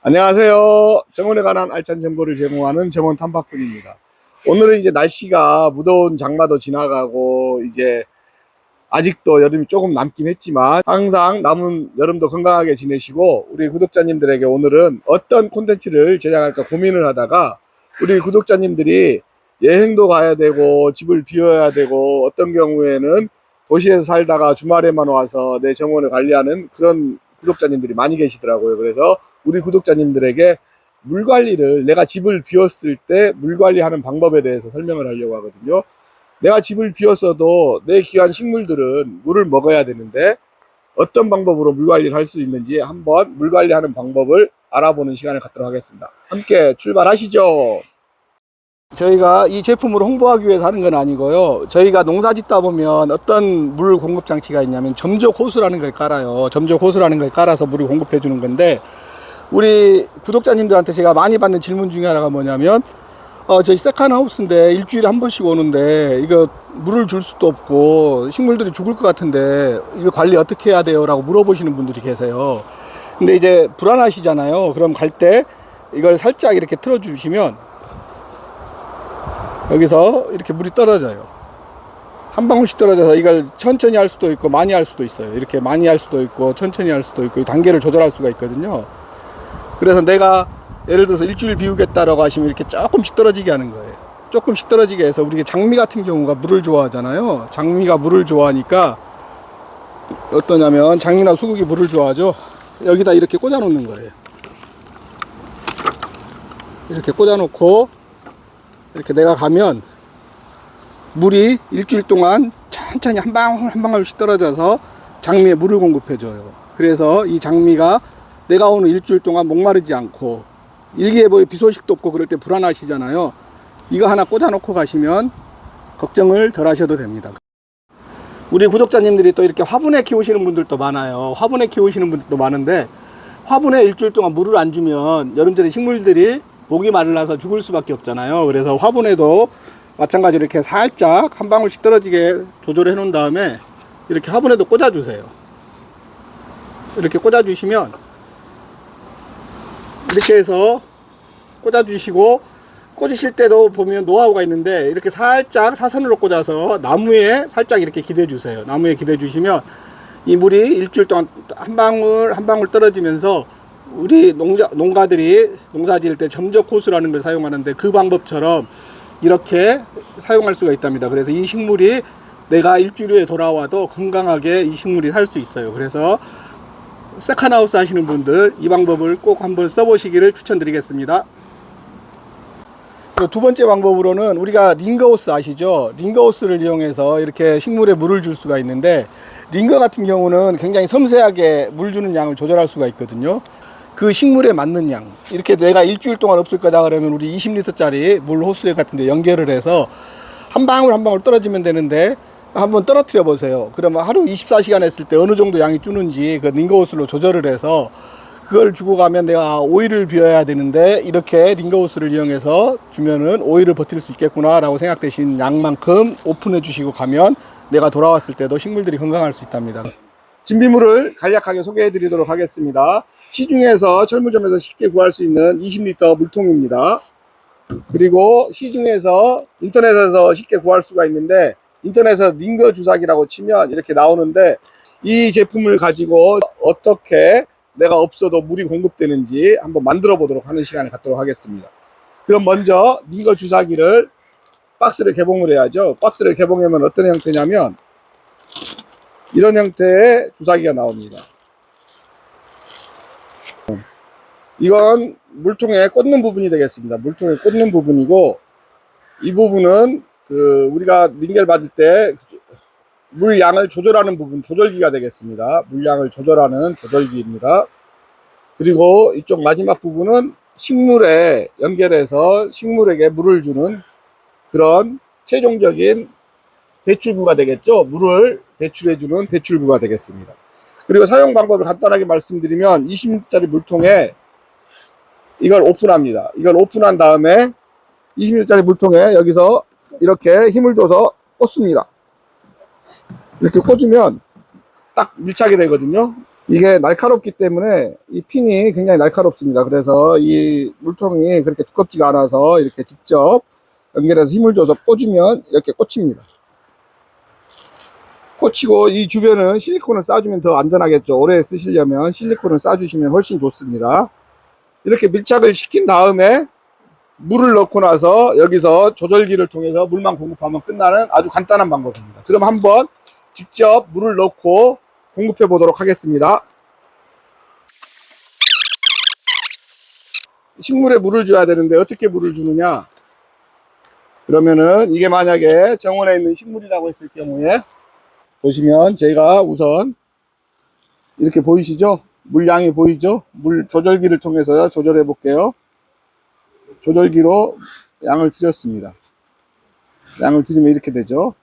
안녕하세요. 정원에 관한 알찬 정보를 제공하는 정원 탐방꾼입니다. 오늘은 이제 날씨가 무더운 장마도 지나가고 이제 아직도 여름이 조금 남긴 했지만 항상 남은 여름도 건강하게 지내시고, 우리 구독자님들에게 오늘은 어떤 콘텐츠를 제작할까 고민을 하다가 우리 구독자님들이 여행도 가야 되고 집을 비워야 되고 어떤 경우에는 도시에서 살다가 주말에만 와서 내 정원을 관리하는 그런 구독자님들이 많이 계시더라고요. 그래서 우리 구독자님들에게 물 관리를, 내가 집을 비웠을 때 물 관리하는 방법에 대해서 설명을 하려고 하거든요. 내가 집을 비웠어도 내 귀한 식물들은 물을 먹어야 되는데 어떤 방법으로 물 관리를 할 수 있는지 한번 물 관리하는 방법을 알아보는 시간을 갖도록 하겠습니다. 함께 출발하시죠. 저희가 이 제품을 홍보하기 위해서 하는 건 아니고요. 저희가 농사 짓다 보면 어떤 물 공급 장치가 있냐면 점적 호수라는 걸 깔아요. 점적 호수라는 걸 깔아서 물을 공급해 주는 건데, 우리 구독자님들한테 제가 많이 받는 질문 중에 하나가 뭐냐면 저희 세컨하우스인데 일주일에 한 번씩 오는데 이거 물을 줄 수도 없고 식물들이 죽을 것 같은데 이거 관리 어떻게 해야 돼요? 라고 물어보시는 분들이 계세요. 근데 이제 불안하시잖아요. 그럼 갈 때 이걸 살짝 이렇게 틀어 주시면 여기서 이렇게 물이 떨어져요. 한 방울씩 떨어져서 이걸 천천히 할 수도 있고 많이 할 수도 있어요. 이렇게 많이 할 수도 있고 천천히 할 수도 있고 단계를 조절할 수가 있거든요. 그래서 내가 예를 들어서 일주일 비우겠다라고 하시면 이렇게 조금씩 떨어지게 하는 거예요. 조금씩 떨어지게 해서, 우리 장미 같은 경우가 물을 좋아하잖아요. 장미가 물을 좋아하니까 어떠냐면, 장미나 수국이 물을 좋아하죠. 여기다 이렇게 꽂아 놓는 거예요. 이렇게 꽂아 놓고 이렇게 내가 가면 물이 일주일 동안 천천히 한 방울 한 방울씩 떨어져서 장미에 물을 공급해 줘요. 그래서 이 장미가 내가 오는 일주일 동안 목마르지 않고, 일기예보에 비 소식도 없고 그럴 때 불안하시잖아요. 이거 하나 꽂아 놓고 가시면 걱정을 덜 하셔도 됩니다. 우리 구독자님들이 또 이렇게 화분에 키우시는 분들도 많아요. 화분에 키우시는 분들도 많은데, 화분에 일주일 동안 물을 안 주면 여름철에 식물들이 목이 말라서 죽을 수밖에 없잖아요. 그래서 화분에도 마찬가지로 이렇게 살짝 한 방울씩 떨어지게 조절해 놓은 다음에 이렇게 화분에도 꽂아 주세요. 이렇게 꽂아 주시면, 이렇게 해서 꽂아 주시고, 꽂으실 때도 보면 노하우가 있는데 이렇게 살짝 사선으로 꽂아서 나무에 살짝 이렇게 기대 주세요. 나무에 기대 주시면 이 물이 일주일 동안 한 방울 한 방울 떨어지면서, 우리 농가들이 농사 지을 때 점적 호수라는 걸 사용하는데 그 방법처럼 이렇게 사용할 수가 있답니다. 그래서 이 식물이 내가 일주일 후에 돌아와도 건강하게 이 식물이 살 수 있어요. 그래서 세컨하우스 하시는 분들 이 방법을 꼭 한번 써보시기를 추천드리겠습니다. 두 번째 방법으로는, 우리가 링거호스 아시죠? 링거호스를 이용해서 이렇게 식물에 물을 줄 수가 있는데, 링거 같은 경우는 굉장히 섬세하게 물 주는 양을 조절할 수가 있거든요. 그 식물에 맞는 양, 이렇게 내가 일주일 동안 없을 거다 그러면 우리 20리터짜리 물 호스 같은 데 연결을 해서 한 방울 한 방울 떨어지면 되는데, 한번 떨어뜨려 보세요. 그러면 하루 24시간 했을 때 어느 정도 양이 주는지 그 링거호스로 조절을 해서 그걸 주고 가면, 내가 오일을 비워야 되는데 이렇게 링거호스를 이용해서 주면은 오일을 버틸 수 있겠구나 라고 생각되신 양만큼 오픈해 주시고 가면 내가 돌아왔을 때도 식물들이 건강할 수 있답니다. 진비물을 간략하게 소개해 드리도록 하겠습니다. 시중에서 철물점에서 쉽게 구할 수 있는 20리터 물통입니다. 그리고 시중에서 인터넷에서 쉽게 구할 수가 있는데, 인터넷에서 링거 주사기라고 치면 이렇게 나오는데, 이 제품을 가지고 어떻게 내가 없어도 물이 공급되는지 한번 만들어 보도록 하는 시간을 갖도록 하겠습니다. 그럼 먼저 링거 주사기를 박스를 개봉을 해야죠. 박스를 개봉하면 어떤 형태냐면 이런 형태의 주사기가 나옵니다. 이건 물통에 꽂는 부분이 되겠습니다. 물통에 꽂는 부분이고, 이 부분은 우리가 링겔 받을 때 물량을 조절하는 부분, 조절기가 되겠습니다. 물량을 조절하는 조절기입니다. 그리고 이쪽 마지막 부분은 식물에 연결해서 식물에게 물을 주는 그런 최종적인 배출구가 되겠죠. 물을 배출해주는 배출구가 되겠습니다. 그리고 사용 방법을 간단하게 말씀드리면, 20리터짜리 물통에 이걸 오픈합니다. 이걸 오픈한 다음에 20리터짜리 물통에 여기서 이렇게 힘을 줘서 꽂습니다. 이렇게 꽂으면 딱 밀착이 되거든요. 이게 날카롭기 때문에 이 핀이 굉장히 날카롭습니다. 그래서 이 물통이 그렇게 두껍지가 않아서 이렇게 직접 연결해서 힘을 줘서 꽂으면 이렇게 꽂힙니다. 꽂히고 이 주변은 실리콘을 싸주면 더 안전하겠죠. 오래 쓰시려면 실리콘을 싸주시면 훨씬 좋습니다. 이렇게 밀착을 시킨 다음에 물을 넣고 나서 여기서 조절기를 통해서 물만 공급하면 끝나는 아주 간단한 방법입니다. 그럼 한번 직접 물을 넣고 공급해 보도록 하겠습니다. 식물에 물을 줘야 되는데 어떻게 물을 주느냐, 그러면은 이게 만약에 정원에 있는 식물이라고 했을 경우에 보시면 제가 우선 이렇게 보이시죠? 물량이 보이죠? 물 조절기를 통해서 조절해 볼게요. 조절기로 양을 줄였습니다. 양을 줄이면 이렇게 되죠.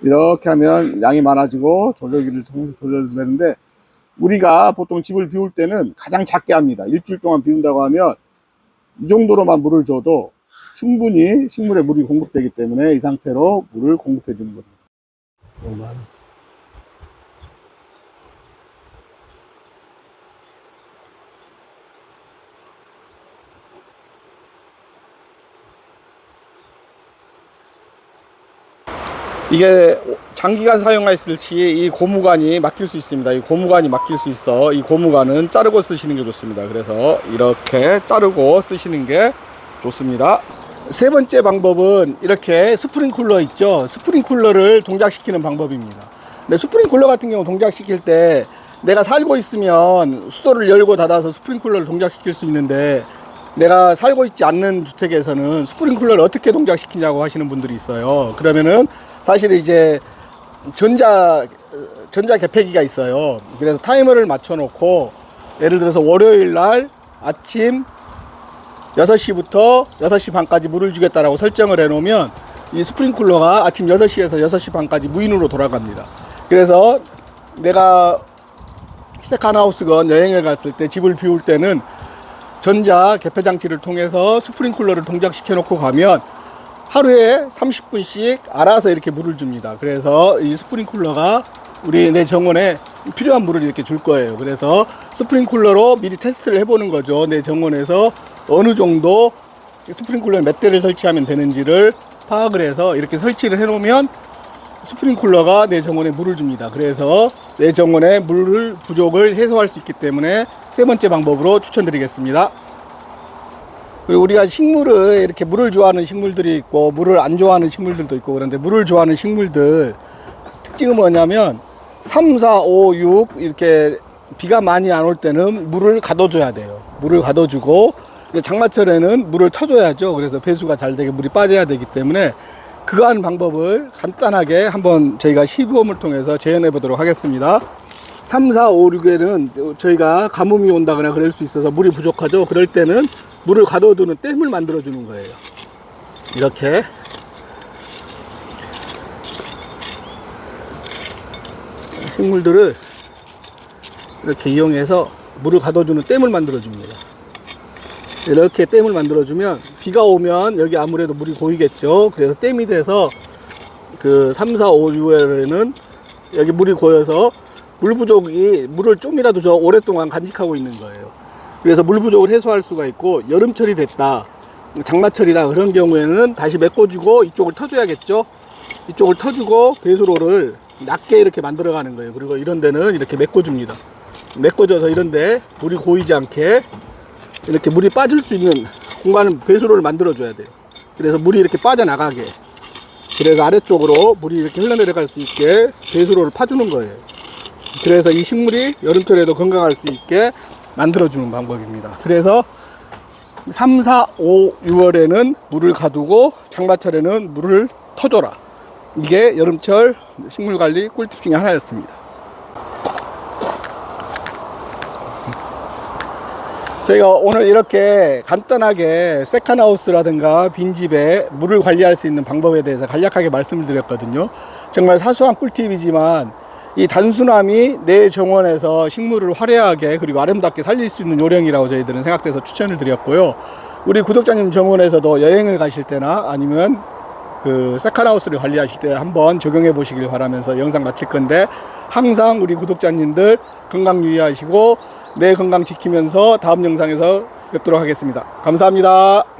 이렇게 하면 양이 많아지고 조절기를 통해서 조절도 되는데, 우리가 보통 집을 비울 때는 가장 작게 합니다. 일주일 동안 비운다고 하면 이 정도로만 물을 줘도 충분히 식물에 물이 공급되기 때문에 이 상태로 물을 공급해 주는 겁니다. 이게 장기간 사용했을 시 이 고무관이 막힐 수 있습니다. 이 고무관이 막힐 수 있어 이 고무관은 자르고 쓰시는 게 좋습니다. 그래서 이렇게 자르고 쓰시는 게 좋습니다. 세 번째 방법은 이렇게 스프링쿨러 있죠. 스프링쿨러를 동작시키는 방법입니다. 근데 스프링쿨러 같은 경우 동작시킬 때 내가 살고 있으면 수도를 열고 닫아서 스프링쿨러를 동작시킬 수 있는데, 내가 살고 있지 않는 주택에서는 스프링쿨러를 어떻게 동작시키냐고 하시는 분들이 있어요. 그러면은 사실 이제 전자 개폐기가 있어요. 그래서 타이머를 맞춰 놓고, 예를 들어서 월요일 날 아침 6시부터 6시 반까지 물을 주겠다라고 설정을 해 놓으면 이 스프링쿨러가 아침 6시에서 6시 반까지 무인으로 돌아갑니다. 그래서 내가 세컨하우스건 여행을 갔을 때 집을 비울 때는 전자 개폐 장치를 통해서 스프링쿨러를 동작시켜 놓고 가면 하루에 30분씩 알아서 이렇게 물을 줍니다. 그래서 이 스프링쿨러가 내 정원에 필요한 물을 이렇게 줄 거예요. 그래서 스프링쿨러로 미리 테스트를 해보는 거죠. 내 정원에서 어느 정도 스프링쿨러에 몇 대를 설치하면 되는지를 파악을 해서 이렇게 설치를 해 놓으면 스프링쿨러가 내 정원에 물을 줍니다. 그래서 내 정원에 물 부족을 해소할 수 있기 때문에 세 번째 방법으로 추천드리겠습니다. 그리고 우리가 식물을 이렇게 물을 좋아하는 식물들이 있고 물을 안 좋아하는 식물들도 있고, 그런데 물을 좋아하는 식물들 특징은 뭐냐면 3, 4, 5, 6 이렇게 비가 많이 안 올 때는 물을 가둬줘야 돼요. 물을 가둬주고 장마철에는 물을 터줘야죠. 그래서 배수가 잘 되게 물이 빠져야 되기 때문에 그거 하는 방법을 간단하게 한번 저희가 시범을 통해서 재현해 보도록 하겠습니다. 3, 4, 5, 6에는 저희가 가뭄이 온다거나 그럴 수 있어서 물이 부족하죠. 그럴 때는 물을 가둬두는 댐을 만들어 주는 거예요. 이렇게 식물들을 이렇게 이용해서 물을 가둬주는 댐을 만들어 줍니다. 이렇게 댐을 만들어 주면 비가 오면 여기 아무래도 물이 고이겠죠. 그래서 댐이 돼서 그 3, 4, 5, 6월에는 여기 물이 고여서 물 부족이 물을 좀이라도 저 오랫동안 간직하고 있는 거예요. 그래서 물 부족을 해소할 수가 있고, 여름철이 됐다, 장마철이다 그런 경우에는 다시 메꿔주고 이쪽을 터줘야겠죠. 이쪽을 터주고 배수로를 낮게 이렇게 만들어 가는 거예요. 그리고 이런 데는 이렇게 메꿔줍니다. 메꿔줘서 이런데 물이 고이지 않게 이렇게 물이 빠질 수 있는 공간을 배수로를 만들어 줘야 돼요. 그래서 물이 이렇게 빠져나가게, 그래서 아래쪽으로 물이 이렇게 흘러내려갈 수 있게 배수로를 파주는 거예요. 그래서 이 식물이 여름철에도 건강할 수 있게 만들어주는 방법입니다. 그래서 3, 4, 5, 6월에는 물을 가두고 장마철에는 물을 터줘라. 이게 여름철 식물관리 꿀팁 중에 하나였습니다. 저희가 오늘 이렇게 간단하게 세컨하우스라든가 빈집에 물을 관리할 수 있는 방법에 대해서 간략하게 말씀을 드렸거든요. 정말 사소한 꿀팁이지만 이 단순함이 내 정원에서 식물을 화려하게 그리고 아름답게 살릴 수 있는 요령이라고 저희들은 생각돼서 추천을 드렸고요. 우리 구독자님 정원에서도 여행을 가실 때나 아니면 그 세컨하우스를 관리하실 때 한번 적용해 보시길 바라면서 영상 마칠 건데, 항상 우리 구독자님들 건강 유의하시고 내 건강 지키면서 다음 영상에서 뵙도록 하겠습니다. 감사합니다.